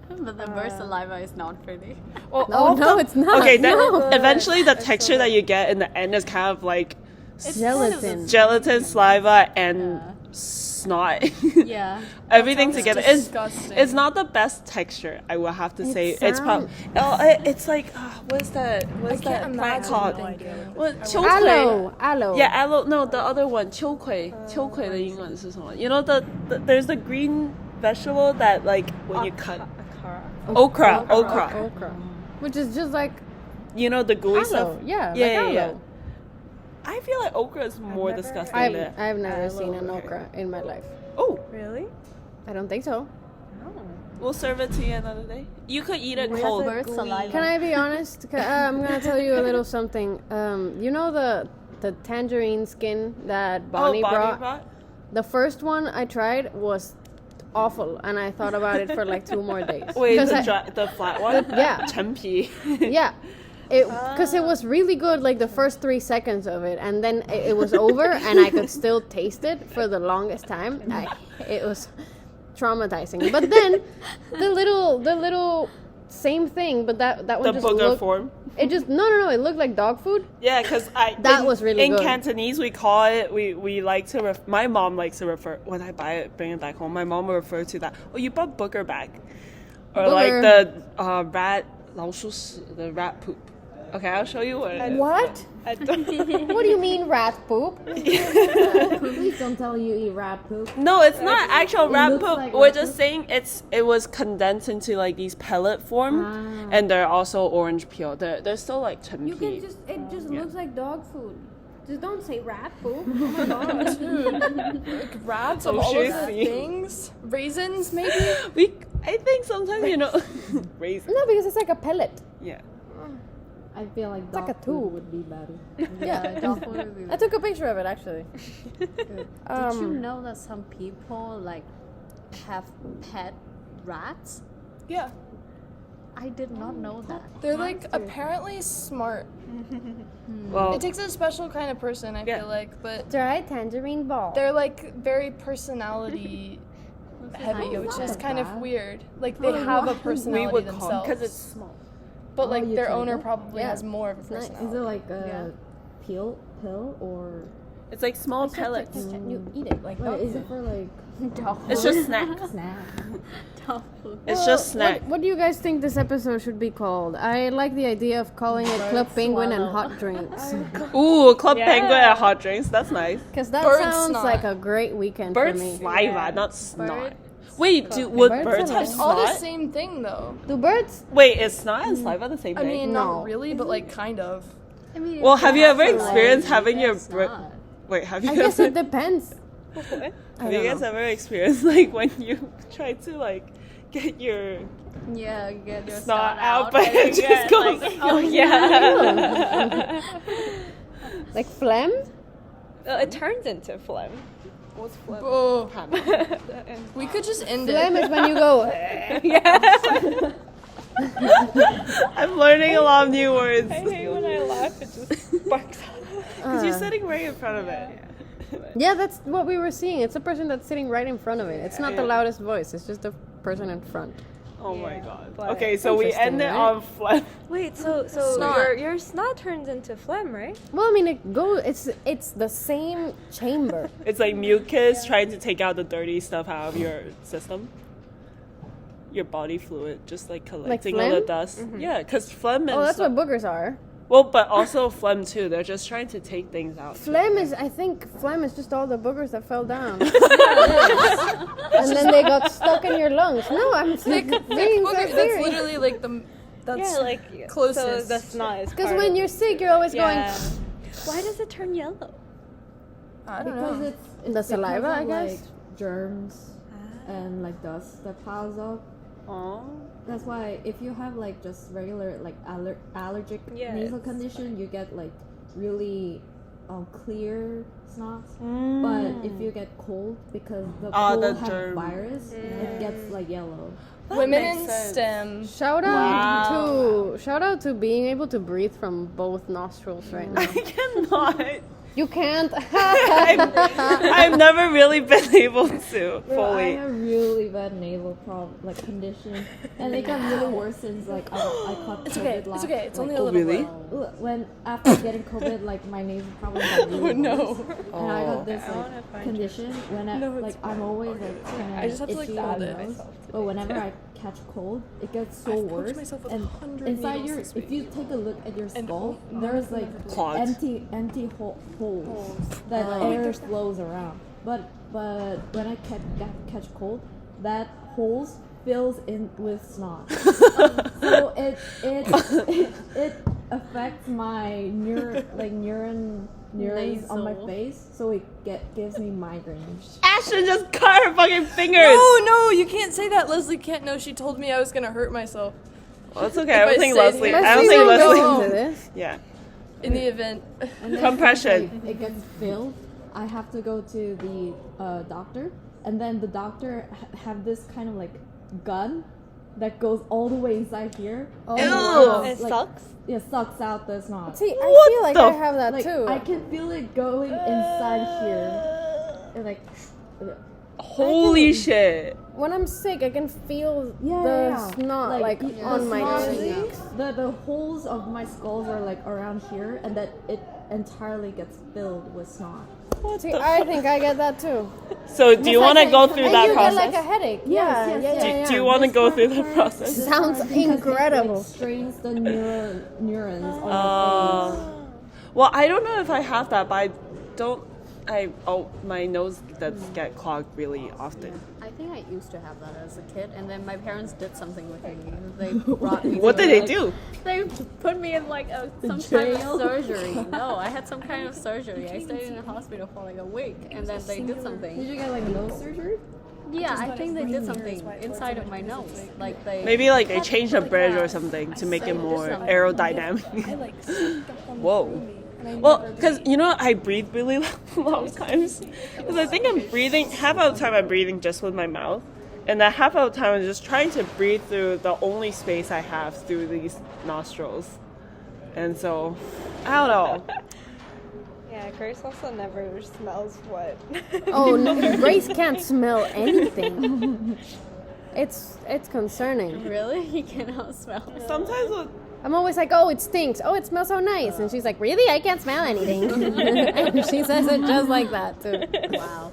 But the bird saliva is not pretty. Well, No, all of no, them- it's not. Okay, then No. eventually the texture that you get in the end is kind of like Gelatin. gelatin, saliva, and snot. Yeah. Everything together. Disgusting. It's not the best texture, I will have to say. It's sound- probably it's like what is that? What is I can't that plant imagine. called? No idea. What Aloe. Yeah, aloe. No, the other one, 秋葵. 秋葵的英文是什么? You know there's the green vegetable that like when you cut okra. Okra. Which is just like You know the gooey stuff. aloe. Yeah. Yeah, like yeah. aloe. I feel like okra is more disgusting than. I've never seen an okra in my life. Oh, Really? I don't think so. we'll serve it to you another day. You could eat it Where's cold. bird saliva? Can I be honest? I'm gonna tell you a little something. You know the tangerine skin that Bonnie, brought? The first one I tried was awful, and I thought about it for like 2 more days. Wait, 'Cause the flat one? yeah. 陈皮. Yeah. Because it was really good, like the first 3 seconds of it, and then it was over, and I could still taste it for the longest time. It was traumatizing. But then the little same thing, but that one The just booger looked. form. It just no, it looked like dog food. Yeah, because That was really in good. Cantonese we call it we like to my mom likes to refer when I buy it bring it back home. My mom will refer to that. Oh, you brought booger back, or like Booger. the rat 老鼠屎 the rat poop. Okay, I'll show you what it is. What? I don't What do you mean rat poop? Please don't tell you eat rat poop. No, it's not actual rat looks poop. like We're rat just poop? saying it was condensed into like these pellet form, and they're also orange peel. They're still like 陈皮. It just looks like dog food. Just don't say rat poop. Like rats of Oh, all of she's the seeing. things. Raisins, maybe? I think sometimes raisin. No, because it's like a pellet. Yeah. I feel like like dog a food tube. would be better. Yeah, Dog food would be I took a picture of it actually. Did you know that some people like have pet rats? Yeah. I did not know that. They're like apparently smart. Well, It takes a special kind of person, I Yeah. feel like, but Dry tangerine ball. they're like very personality heavy, which is kind of weird. Like they have a we personality would call themselves. because it's small. But like you their tried owner that? probably Yeah. has more of a nice. personality. Is it like a pill or It's like small pellets. You eat it like dog wait, is food. it for like It's just snack. snack? It's just snack. What do you guys think this episode should be called? I like the idea of calling it Club Penguin and Hot Drinks. Ooh, Club Yeah. Penguin and hot drinks. That's nice. Because that Bird sounds snot. like a great weekend Bird for me. saliva, not snot. Bird Wait, would Bird birds have It's all the snot? same thing though. Do birds? Wait, is snot and saliva the same I thing? mean, No. not really, but like kind of. I mean, Well, if have you have ever to, experienced like, having your it's br- not. Wait, have you I guess ever, it depends. have you guys ever experienced like when you try to like get your Yeah, get your snot out, but and it you just get, goes. like, Oh yeah. Like phlegm? Well, it turns into phlegm. What's phlegm? Oh, we could just end Phlegm it. is when you go. I'm learning a lot of new words. I hate when I laugh. It just sparks. Because you're sitting right in front of it. Yeah, that's what we were seeing. It's a person that's sitting right in front of it. It's not the loudest voice. It's just the person in front. Oh my god. But- Okay, so we Interesting, end it right? on phlegm. Wait, so Snot. your snot turns into phlegm, right? Well, I mean, it goes. It's the same chamber. It's like mucus trying to take out the dirty stuff out of your system. Your body fluid, just like collecting all the phlegm? dust. Yeah, because phlegm and Oh, that's what boogers are. well, but also phlegm too. They're just trying to take things out. Phlegm is, I think, phlegm is just all the boogers that fell down, and then they got stuck in your lungs. No, I'm being so That's serious. literally like the. That's Yeah, like closest. So the snot is Because part when of- you're sick, you're always yeah. Why does it turn yellow? I don't Because know. it's The because saliva, of, I guess? like germs and like dust that piles up. Aw. that's why if you have like just regular like allergic Yeah, nasal it's condition, you get like really clear snots. But if you get cold, because the cold the have germ. virus, it gets like yellow. Women makes in sense. STEM. Shout out to being able to breathe from both nostrils right now. I cannot. You can't. I've never really been able to Bro, I fully. have really bad nasal condition, and it got really worse since like I caught COVID last. It's only like, a little really? when after getting COVID, like my nasal problem got really no. worse. And I got this like condition when I'm always like kind I just have of to, like, itchy on hold the it nose. myself But whenever I catch cold, it gets so I've poked worse. myself with And 100 inside needles your, this if you take a look at your skull, all there's like Clogged. empty holes that air flows around. But when I catch cold, that holes fills in with snot. So it affects my neurons on my face, so it gives me migraines. Ashton just cut her fucking fingers. No, you can't say that. Leslie can't know. She told me I was gonna hurt myself. Well, it's okay. I don't If I think say Leslie. anything- I don't Leslie think won't Leslie. go into this. Yeah. In the event. And then Compression. once, like, it gets filled, I have to go to the doctor, and then the doctor have this kind of like gun that goes all the way inside here. Oh, Ew. wow. It sucks. It sucks out the snot. See, I What feel like the I have that Like too. I can feel it going inside here, and like Holy shit. When I'm sick, I can feel Yeah, the yeah. snot like the on my snot, cheeks. the holes of my skulls are like around here, and that it entirely gets filled with snot. See, I think I get that too. So do you want to go through And that you get like a process? headache. Yes, Yeah, yes, yeah, yes. yeah, yeah. Do you want to go through the part- process? this Sounds part, because incredible. It like, strains the neurons on your face. Well, I don't know if I have that, but I don't. My nose does get clogged really often. I think I used to have that as a kid, and then my parents did something with me. They brought me. What to, did they like- do? They put me in like some kind of surgery. No, I had some kind of surgery. I stayed in the hospital for like a week, and then they did Did something. you get like nose surgery? Yeah, I think they did something inside of my nose. Like they Maybe like they changed the bridge or something to make it more aerodynamic. Whoa. Well, because you know I breathe really long times. Because I think I'm breathing half of the time I'm breathing just with my mouth, and then half of the time I'm just trying to breathe through the only space I have through these nostrils. And so, I don't know. Yeah, Grace also never smells what. Oh, no, Grace can't smell anything. It's concerning. really you cannot smell. Sometimes with I'm always like, oh, it stinks. Oh, it smells so nice. And she's like, really? I can't smell anything. And she says it just like that, too. Wow.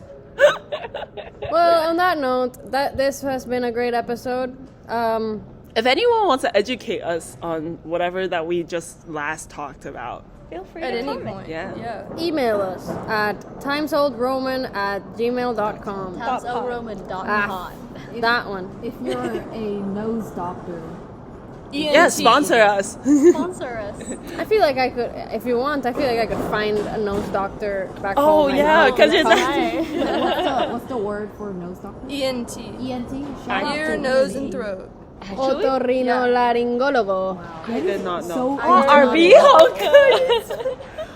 Well, on that note, this has been a great episode. if anyone wants to educate us on whatever that we just last talked about, Feel free At to any comment. point. yeah. Email us at timesoldroman@gmail.com. TownsOldRoman.com. That one. If you're a nose doctor, Yeah, sponsor us. Sponsor us. I feel like I could, if you want, I feel like I could find a nose doctor back Oh, home. right yeah, now. 'cause you're what's the word for nose doctor? ENT. ENT. Shout out Ear, to nose, ENT. and throat. Otorrinolaryngologo. I did not know. So RB 好可以。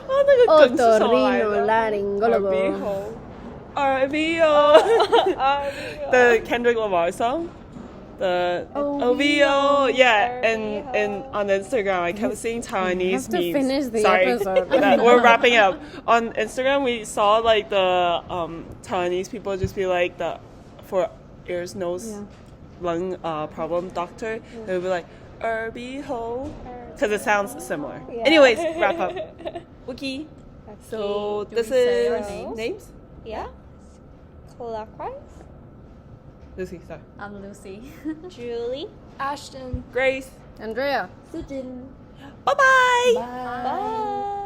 哦，那个梗是什么来着 Otorrinolaryngologo. RB 哦 The Kendrick Lamar song. The OVO, yeah, and on Instagram I kept seeing Taiwanese have to memes. finish the Sorry, episode. that we're wrapping up. On Instagram we saw like the Taiwanese people just be like the for ears, nose, lung problem doctor. They would be like ho because it sounds similar. Anyways, wrap up. Wookie. So Do this we say our is names? Yeah. Clockwise. Lucy. Sorry. I'm Lucy. Julie. Ashton. Grace. Andrea. Sujin. Bye bye. Bye. Bye.